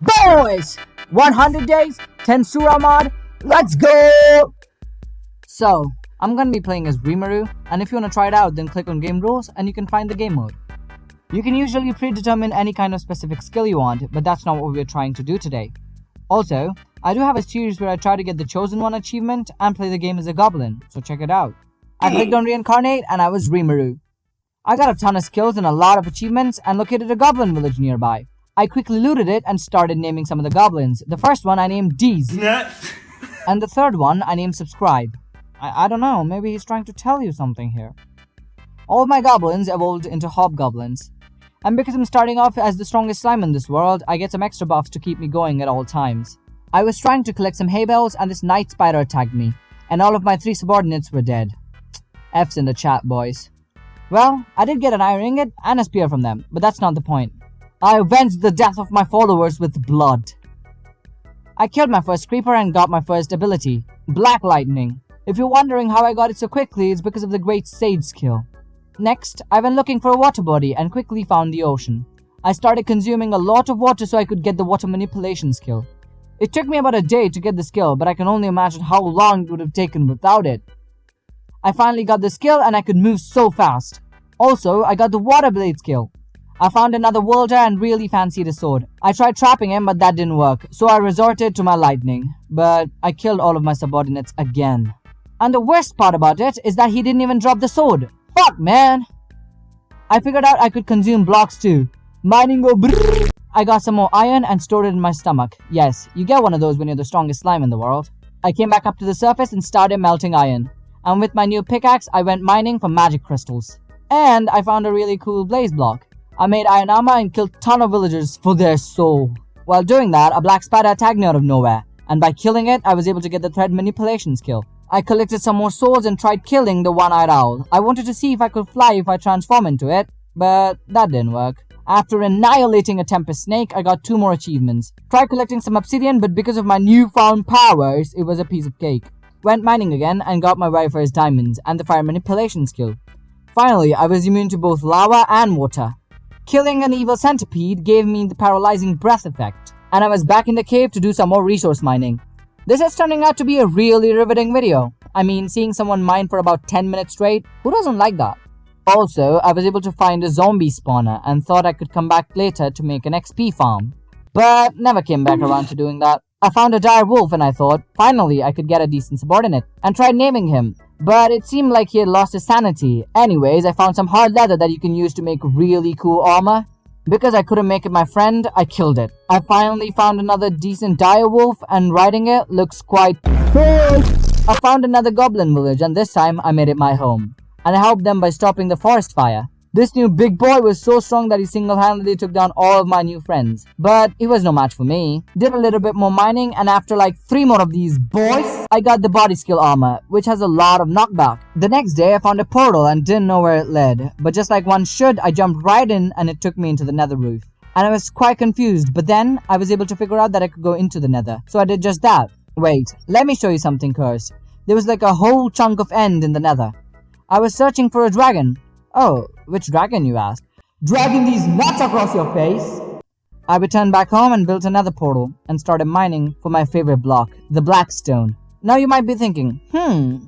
Boys! 100 days, Tensura mod, let's go! So, I'm gonna be playing as Rimuru, and if you wanna try it out, then click on game rules and you can find the game mode. You can usually predetermine any kind of specific skill you want, but that's not what we're trying to do today. Also, I do have a series where I try to get the Chosen One achievement and play the game as a goblin, so check it out. I clicked on Reincarnate and I was Rimuru. I got a ton of skills and a lot of achievements and located a goblin village nearby. I quickly looted it and started naming some of the goblins. The first one I named Deez. And the third one I named Subscribe. I don't know, maybe he's trying to tell you something here. All of my goblins evolved into hobgoblins. And because I'm starting off as the strongest slime in this world, I get some extra buffs to keep me going at all times. I was trying to collect some hay bales and this night spider attacked me. And all of my 3 subordinates were dead. F's in the chat, boys. Well, I did get an iron ingot and a spear from them, but that's not the point. I avenged the death of my followers with blood. I killed my first creeper and got my first ability, Black Lightning. If you're wondering how I got it so quickly, it's because of the great Sage skill. Next, I went looking for a water body and quickly found the ocean. I started consuming a lot of water so I could get the water manipulation skill. It took me about a day to get the skill, but I can only imagine how long it would have taken without it. I finally got the skill and I could move so fast. Also, I got the water blade skill. I found another worlder and really fancied a sword. I tried trapping him, but that didn't work, so I resorted to my lightning. But I killed all of my subordinates again. And the worst part about it is that he didn't even drop the sword. Fuck, man! I figured out I could consume blocks too. Mining go brrrr. I got some more iron and stored it in my stomach. Yes, you get one of those when you're the strongest slime in the world. I came back up to the surface and started melting iron. And with my new pickaxe, I went mining for magic crystals. And I found a really cool blaze block. I made iron armor and killed a ton of villagers for their soul. While doing that, a black spider attacked me out of nowhere, and by killing it, I was able to get the thread manipulation skill. I collected some more souls and tried killing the one-eyed owl. I wanted to see if I could fly if I transform into it, but that didn't work. After annihilating a Tempest snake, I got 2 more achievements. Tried collecting some obsidian, but because of my newfound powers, it was a piece of cake. Went mining again and got my very first diamonds and the fire manipulation skill. Finally, I was immune to both lava and water. Killing an evil centipede gave me the paralyzing breath effect, and I was back in the cave to do some more resource mining. This is turning out to be a really riveting video. I mean, seeing someone mine for about 10 minutes straight, who doesn't like that? Also, I was able to find a zombie spawner and thought I could come back later to make an XP farm. But never came back around to doing that. I found a dire wolf and I thought, finally I could get a decent subordinate, and tried naming him. But it seemed like he had lost his sanity. Anyways, I found some hard leather that you can use to make really cool armor. Because I couldn't make it my friend, I killed it. I finally found another decent dire wolf and riding it looks quite cool. I found another goblin village and this time I made it my home. And I helped them by stopping the forest fire. This new big boy was so strong that he single-handedly took down all of my new friends. But he was no match for me. Did a little bit more mining and after like 3 more of these boys, I got the body skill armor, which has a lot of knockback. The next day I found a portal and didn't know where it led. But just like one should, I jumped right in and it took me into the nether roof. And I was quite confused, but then I was able to figure out that I could go into the nether. So I did just that. Wait, let me show you something cursed. There was like a whole chunk of end in the nether. I was searching for a dragon. Oh, which dragon, you ask? Dragging these nuts across your face! I returned back home and built another portal and started mining for my favorite block, the blackstone. Now you might be thinking,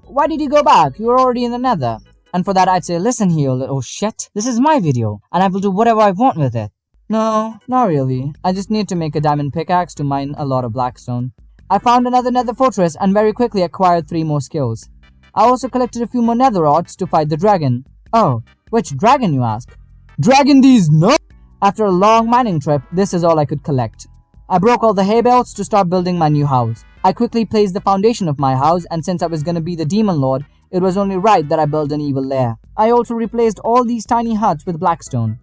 why did you go back? You were already in the nether. And for that I'd say, listen here, little shit. This is my video, and I will do whatever I want with it. No, not really. I just need to make a diamond pickaxe to mine a lot of blackstone. I found another nether fortress and very quickly acquired 3 more skills. I also collected a few more nether rods to fight the dragon. Oh, which dragon, you ask? Dragging these nuts! After a long mining trip, this is all I could collect. I broke all the hay bales to start building my new house. I quickly placed the foundation of my house, and since I was gonna be the demon lord, it was only right that I build an evil lair. I also replaced all these tiny huts with blackstone.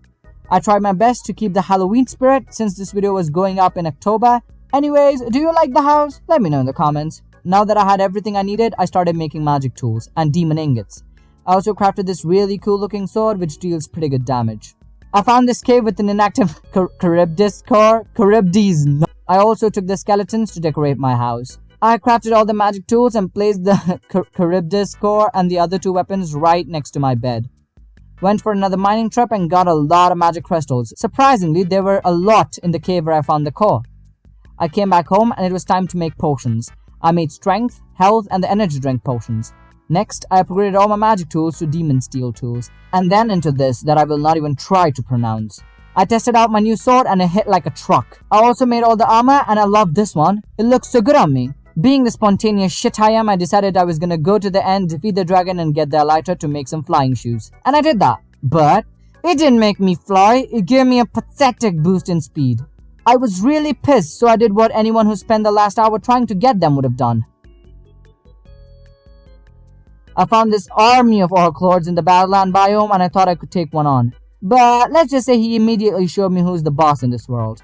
I tried my best to keep the Halloween spirit since this video was going up in October. Anyways, do you like the house? Let me know in the comments. Now that I had everything I needed, I started making magic tools and demon ingots. I also crafted this really cool looking sword which deals pretty good damage. I found this cave with an inactive Charybdis core. I also took the skeletons to decorate my house. I crafted all the magic tools and placed the Charybdis core and the other 2 weapons right next to my bed. Went for another mining trip and got a lot of magic crystals. Surprisingly, there were a lot in the cave where I found the core. I came back home and it was time to make potions. I made strength, health, and the energy drink potions. Next, I upgraded all my magic tools to demon steel tools, and then into this that I will not even try to pronounce. I tested out my new sword and it hit like a truck. I also made all the armor and I love this one. It looks so good on me. Being the spontaneous shit I am, I decided I was gonna go to the end, defeat the dragon, and get the elytra to make some flying shoes. And I did that. But it didn't make me fly, it gave me a pathetic boost in speed. I was really pissed, so I did what anyone who spent the last hour trying to get them would have done. I found this army of Orclords in the Badland biome and I thought I could take one on. But let's just say he immediately showed me who's the boss in this world.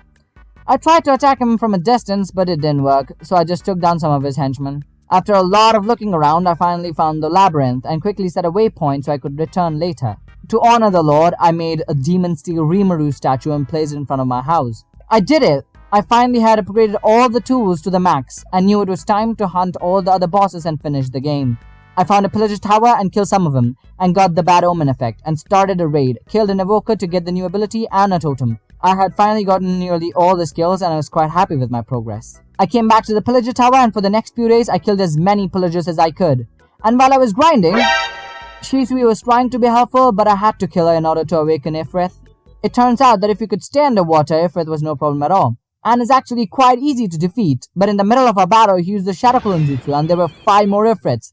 I tried to attack him from a distance, but it didn't work, so I just took down some of his henchmen. After a lot of looking around, I finally found the labyrinth and quickly set a waypoint so I could return later. To honor the Lord, I made a demon steel Rimuru statue and placed it in front of my house. I did it! I finally had upgraded all the tools to the max and knew it was time to hunt all the other bosses and finish the game. I found a pillager tower and killed some of them, and got the bad omen effect, and started a raid, killed an evoker to get the new ability and a totem. I had finally gotten nearly all the skills and I was quite happy with my progress. I came back to the pillager tower and for the next few days I killed as many pillagers as I could. And while I was grinding, Shisui was trying to be helpful, but I had to kill her in order to awaken Ifrith. It turns out that if you could stay underwater, Ifrith was no problem at all. And is actually quite easy to defeat, but in the middle of a battle he used the Shadow Clone Jutsu and there were 5 more Ifriths.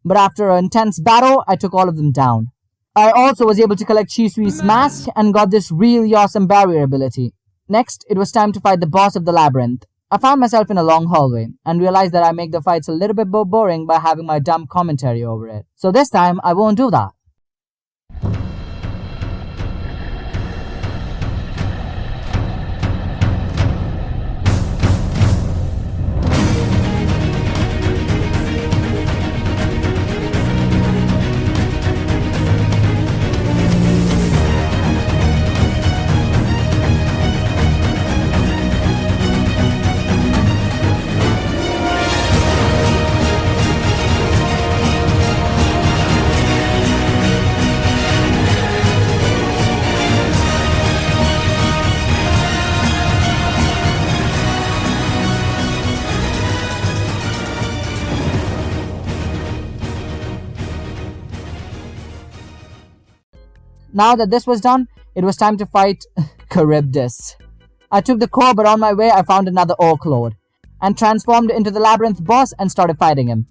But after an intense battle, I took all of them down. I also was able to collect Chisui's mask and got this really awesome barrier ability. Next, it was time to fight the boss of the labyrinth. I found myself in a long hallway and realized that I make the fights a little bit more boring by having my dumb commentary over it. So this time, I won't do that. Now that this was done, it was time to fight Charybdis. I took the core, but on my way I found another Orclord, and transformed into the labyrinth boss and started fighting him.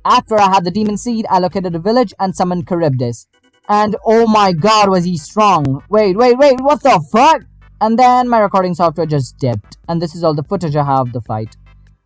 After I had the demon seed, I located a village and summoned Charybdis. And oh my god, was he strong. Wait, what the fuck? And then my recording software just dipped. And this is all the footage I have of the fight.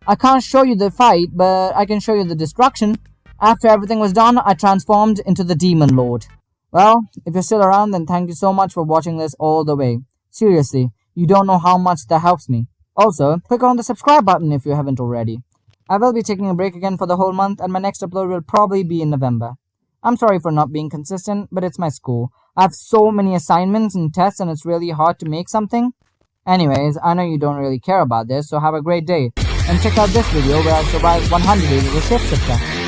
I can't show you the fight, but I can show you the destruction. After everything was done, I transformed into the Demon Lord. Well, if you're still around, then thank you so much for watching this all the way. Seriously, you don't know how much that helps me. Also, click on the subscribe button if you haven't already. I will be taking a break again for the whole month and my next upload will probably be in November. I'm sorry for not being consistent, but it's my school. I have so many assignments and tests and it's really hard to make something. Anyways, I know you don't really care about this, so have a great day. And check out this video where I survived 100 days as a shapeshifter.